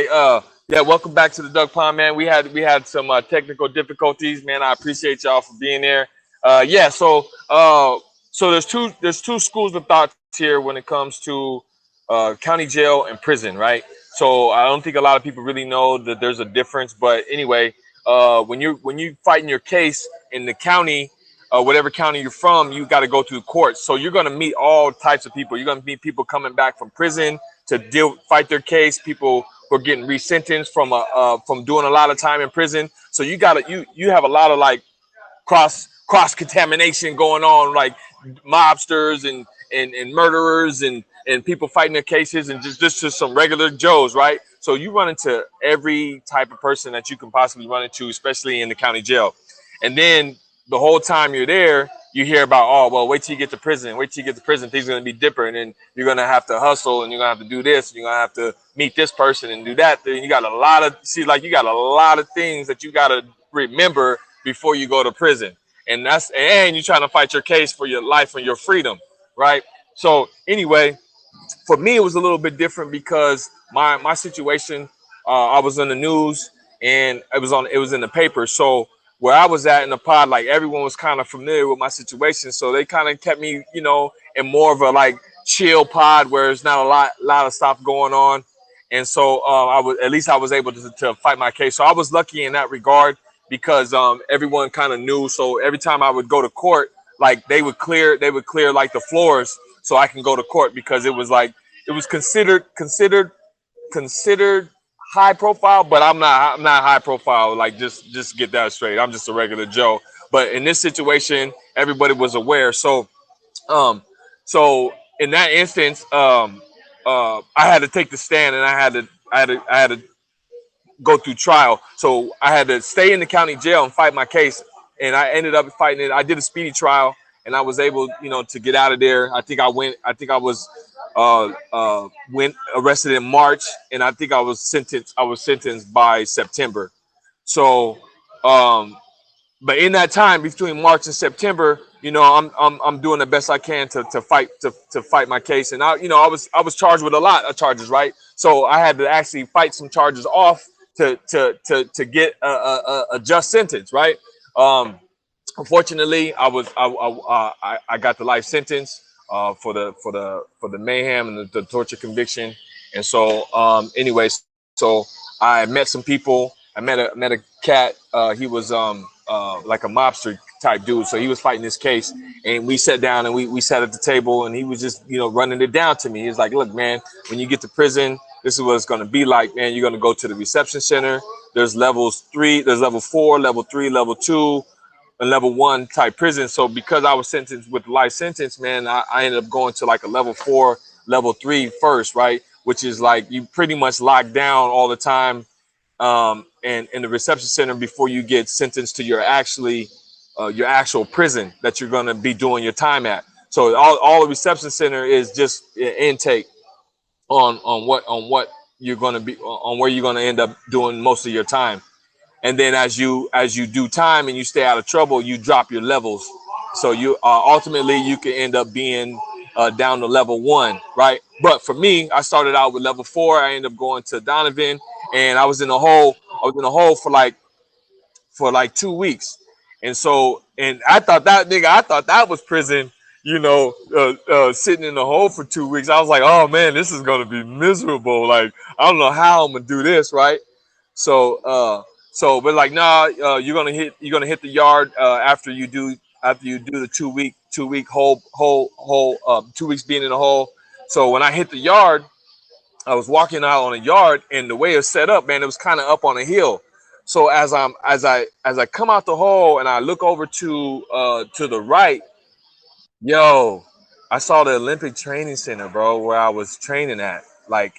anyway, yeah, welcome back to the Duck Pond, man. We had some technical difficulties, man. I appreciate y'all for being there. Yeah, so there's two schools of thoughts here when it comes to county jail and prison, right? So I don't think a lot of people really know that there's a difference. But anyway, when you fighting your case in the county, whatever county you're from, you got to go through courts. So you're gonna meet all types of people. You're gonna meet people coming back from prison to fight their case. People who are getting resentenced from doing a lot of time in prison. So you have a lot of like cross contamination going on, like mobsters and murderers and people fighting their cases and just some regular Joes, right? So you run into every type of person that you can possibly run into, especially in the county jail. And then the whole time you're there, you hear about, oh, well, wait till you get to prison. Wait till you get to prison. Things are going to be different. And you're going to have to hustle and you're going to have to do this. And you're going to have to meet this person and do that. Then you got you got a lot of things that you got to remember before you go to prison. And you're trying to fight your case for your life and your freedom, right? So anyway, for me, it was a little bit different because my situation, I was in the news and it was in the paper. So where I was at in the pod, like everyone was kind of familiar with my situation. So they kind of kept me, in more of a like chill pod where there's not a lot of stuff going on. And so I was able to fight my case. So I was lucky in that regard because everyone kind of knew. So every time I would go to court, like they would clear like the floors so I can go to court because it was considered high profile, but I'm not high profile. Like just get that straight. I'm just a regular Joe. But in this situation, everybody was aware. Um, so in that instance, I had to take the stand and I had to go through trial. So I had to stay in the county jail and fight my case. And I ended up fighting it. I did a speedy trial and I was able, to get out of there. Went arrested in March and I think I was sentenced by September. So, but in that time between March and September, I'm doing the best I can to fight my case. And I was charged with a lot of charges, right? So I had to actually fight some charges off to get a just sentence, right? Unfortunately, I got the life sentence for the mayhem and the torture conviction. And so anyways, so I met some people. I met a cat. He was like a mobster type dude. So he was fighting this case and we sat down and we sat at the table and he was just, running it down to me. He was like, look, man, when you get to prison, this is what it's going to be like, man. You're going to go to the reception center. There's level 4, level 3, level 2, and level 1 type prison. So because I was sentenced with life sentence, man, I ended up going to like a level 4, level 3 first, right? Which is like you pretty much locked down all the time and in the reception center before you get sentenced to your actual prison that you're going to be doing your time at. So all the reception center is just intake on what you're going to be on where you're going to end up doing most of your time. And then as you do time and you stay out of trouble, you drop your levels. So you ultimately you can end up being down to level 1, right? But for me, I started out with level 4. I ended up going to Donovan, and I was in a hole. For like 2 weeks, and I thought that was prison. Sitting in the hole for 2 weeks. I was like, oh man, this is gonna be miserable. Like I don't know how I'm gonna do this, right? But like, nah, you're gonna hit the yard after you do the 2 week hole 2 weeks being in the hole. So when I hit the yard, I was walking out on a yard, and the way it's set up, man, it was kind of up on a hill. So as I come out the hole and I look over to the right, yo, I saw the Olympic Training Center, bro, where I was training at, like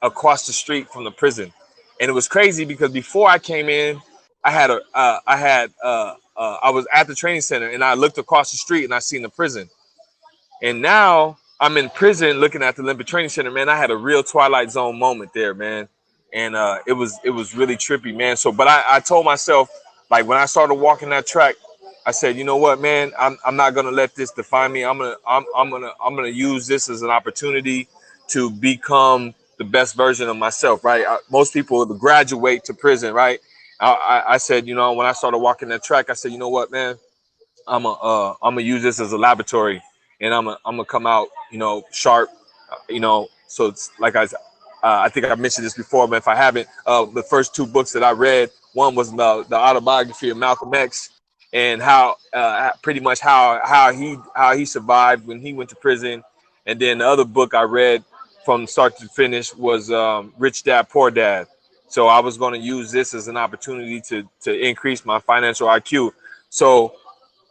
across the street from the prison. And it was crazy because before I came in, I was at the training center and I looked across the street and I seen the prison. And now I'm in prison looking at the Olympic Training Center, man. I had a real Twilight Zone moment there, man. And it was really trippy, man. So, but I told myself, like when I started walking that track, I said, you know what, man, I'm not gonna let this define me. I'm gonna use this as an opportunity to become the best version of myself, right? Most people graduate to prison, right? I said, you know, when I started walking that track, I said, you know what, man, I'm gonna use this as a laboratory, and I'm gonna come out, you know, sharp, you know. So it's like I think I mentioned this before, but if I haven't, the first two books that I read, one was the autobiography of Malcolm X, and how pretty much how he survived when he went to prison, and then the other book I read from start to finish was Rich Dad Poor Dad. So I was going to use this as an opportunity to increase my financial IQ. So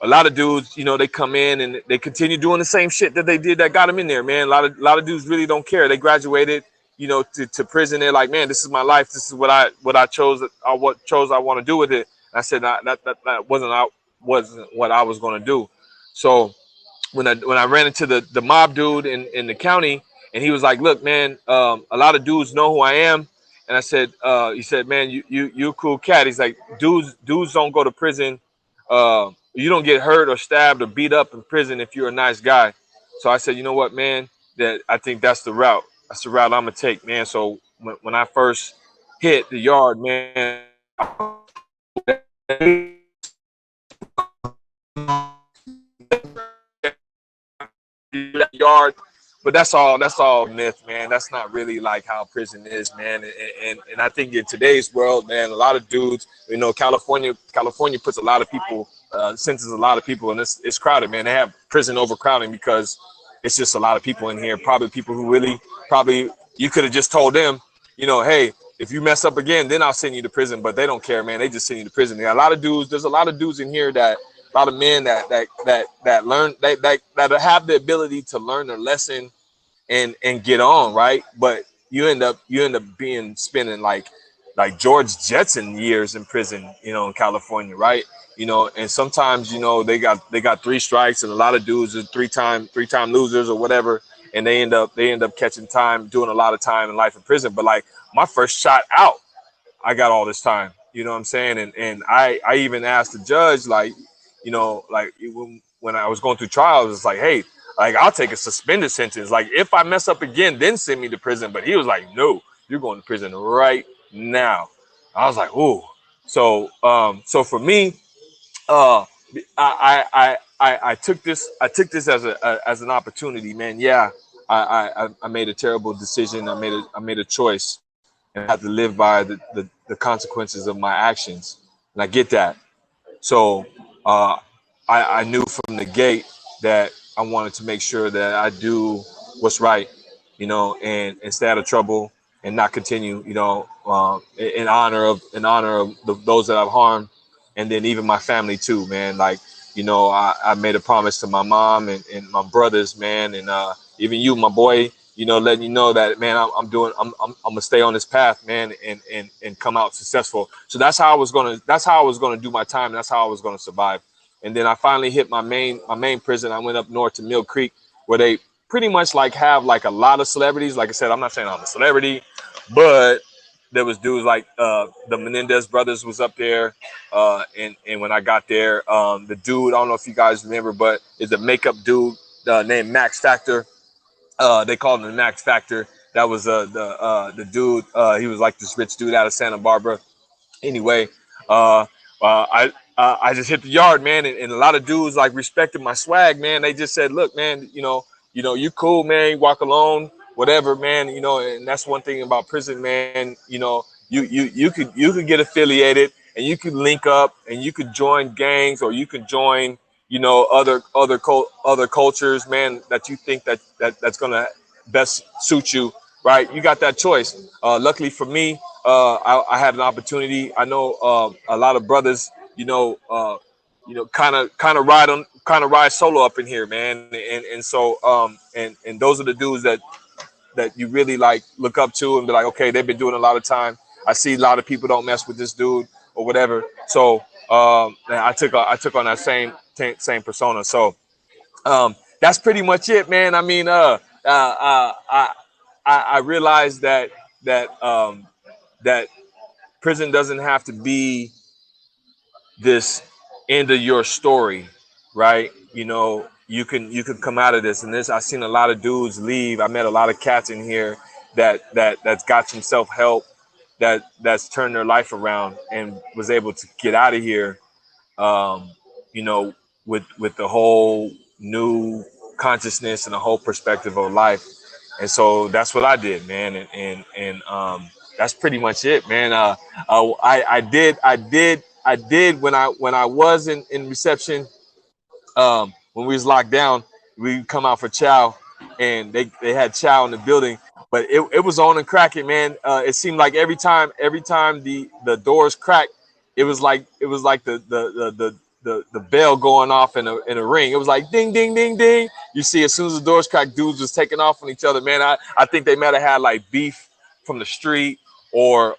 a lot of dudes, you know, they come in and they continue doing the same shit that they did that got them in there, man. A lot of dudes really don't care. They graduated, you know, to prison. They're like, man, this is my life. This is what I chose. I want to do with it. And I said that wasn't what I was going to do. So when I ran into the mob dude in the county, and he was like, look, man, a lot of dudes know who I am. And I said, he said, man, you a cool cat. He's like, dudes don't go to prison. You don't get hurt or stabbed or beat up in prison if you're a nice guy. So I said, you know what, man, that I think that's the route. That's the route I'm gonna take, man. So when I first hit the yard, man, yard, but that's all myth, man. That's not really like how prison is, man. And I think in today's world, man, a lot of dudes, you know, California puts a lot of people, sentences a lot of people, and it's crowded, man. They have prison overcrowding because it's just a lot of people in here. Probably people who really probably you could have just told them, you know, hey, if you mess up again, then I'll send you to prison. But they don't care, man. They just send you to prison. There are a lot of dudes. There's a lot of dudes in here that a lot of men that learn that have the ability to learn their lesson and get on, right? But you end up spending like George Jetson years in prison, you know, in California, right? You know, and sometimes, you know, they got 3 strikes, and a lot of dudes are three-time losers or whatever, and they end up catching time, doing a lot of time in life in prison. But like my first shot out, I got all this time, you know what I'm saying? And I even asked the judge, like, you know, like when I was going through trials, it's like, hey, like I'll take a suspended sentence. Like if I mess up again, then send me to prison. But he was like, no, you're going to prison right now. I was like, ooh. So for me, I took this as an opportunity, man. Yeah, I made a terrible decision. I made a choice, and I have to live by the consequences of my actions. And I get that. So I knew from the gate that I wanted to make sure that I do what's right, you know, and stay out of trouble and not continue, you know, in honor of those that I've harmed, and then even my family too, man. Like, you know, I made a promise to my mom and my brothers, man, and even you, my boy, you know, letting you know that, man, I'm gonna stay on this path, man, and come out successful. So that's how I was gonna do my time. That's how I was gonna survive. And then I finally hit my main prison. I went up north to Mill Creek, where they pretty much like have like a lot of celebrities. Like I said, I'm not saying I'm a celebrity, but there was dudes like the Menendez brothers was up there. And when I got there, the dude, I don't know if you guys remember, but is a makeup dude named Max Factor. They called him the Max Factor. That was the dude. He was like this rich dude out of Santa Barbara. Anyway, I just hit the yard, man, and a lot of dudes like respected my swag, man. They just said, look, man, you know, you cool, man. You walk alone, whatever, man. You know, and that's one thing about prison, man. You know, you could get affiliated, and you could link up, and you could join gangs, or you could join, you know, other cultures, man, that you think that's gonna best suit you, right? You got that choice. Luckily for me, I had an opportunity. I know a lot of brothers, kind of ride solo up in here, man, and so and those are the dudes that you really like look up to and be like, okay, they've been doing a lot of time. I see a lot of people don't mess with this dude or whatever. So I took on that same persona. So that's pretty much it, man. I mean, I realized that that prison doesn't have to be this end of your story, right? You know, you can come out of this. And this, I've seen a lot of dudes leave. I met a lot of cats in here, that's got some self-help, that's turned their life around and was able to get out of here, um, you know, with the whole new consciousness and the whole perspective of life. And so that's what I did, man. And that's pretty much it, man. I did when I was in reception, when we was locked down, we come out for chow, and they had chow in the building, but it was on and cracking, man. It seemed like every time the doors cracked, it was like the bell going off in a ring. It was like ding ding ding ding. You see, as soon as the doors cracked, dudes was taking off on each other, man. I think they might have had like beef from the street, or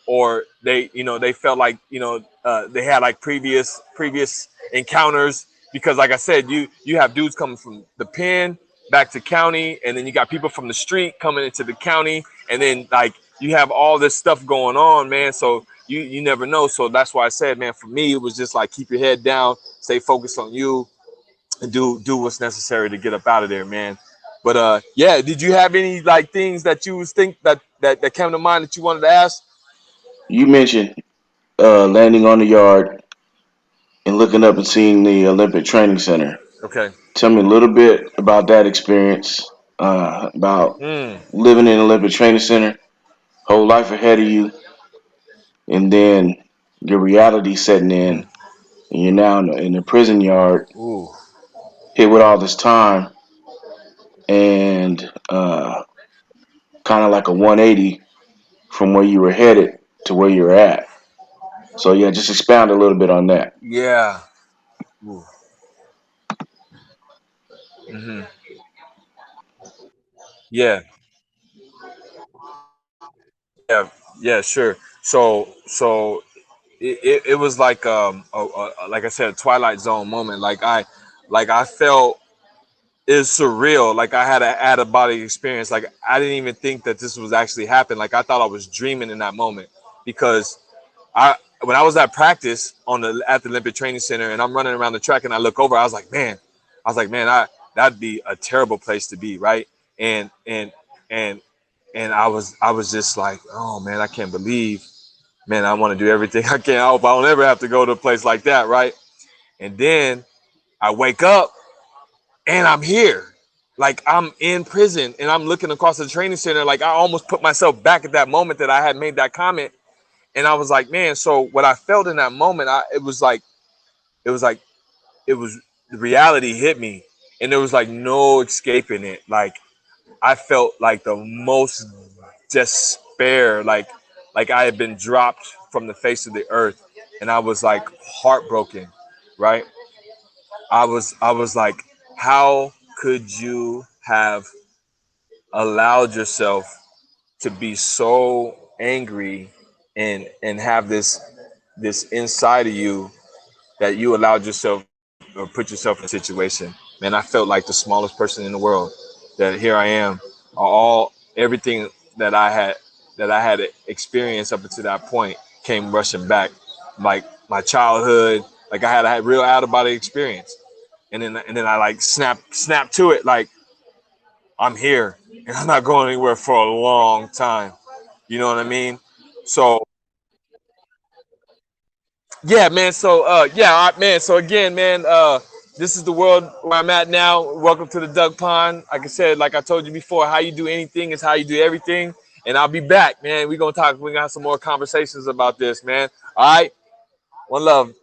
they felt like they had like previous encounters, because like I said, you have dudes coming from the pen back to county, and then you got people from the street coming into the county, and then like you have all this stuff going on, man. So you never know. So that's why I said, man, for me, it was just like keep your head down, stay focused on you, and do what's necessary to get up out of there, man. But yeah, did you have any like things that you think that came to mind that you wanted to ask? You mentioned landing on the yard and looking up and seeing the Olympic Training Center. Okay. Tell me a little bit about that experience, about Mm, living in Olympic Training Center, whole life ahead of you, and then your reality setting in, mm. and you're now in the prison yard, Ooh. hit with all this time, and kind of like a 180 from where you were headed to where you're at. So yeah, just expound a little bit on that. Yeah. Ooh. Hmm. Yeah. Yeah. Yeah. Sure. So it was like like I said, a Twilight Zone moment. Like I felt it's surreal. Like I had an out of body experience. Like I didn't even think that this was actually happening. Like I thought I was dreaming in that moment, because I when I was at practice at the Olympic Training Center, and I'm running around the track, and I look over, I was like, man, that'd be a terrible place to be, right? And and I was just like, oh man, I can't believe, man, I want to do everything I can. I hope I don't ever have to go to a place like that, right? And then I wake up and I'm here. Like I'm in prison and I'm looking across the training center. Like I almost put myself back at that moment that I had made that comment. And I was like, man, so what I felt in that moment, it was like, it was the reality hit me, and there was like no escaping it. Like I felt like the most despair, like I had been dropped from the face of the earth, and I was like heartbroken, right? I was like, how could you have allowed yourself to be so angry and have this inside of you, that you allowed yourself or put yourself in a situation? Man, I felt like the smallest person in the world. That here I am, all everything that I had experienced up until that point came rushing back, like my childhood. Like I had real out of body experience, and then I like snap to it. Like I'm here, and I'm not going anywhere for a long time. You know what I mean? So yeah, man. So yeah, man. So again, man, this is the world where I'm at now. Welcome to the Duck Pond. Like I said, like I told you before, how you do anything is how you do everything. And I'll be back, man. We're gonna talk. We're gonna have some more conversations about this, man. All right. One love.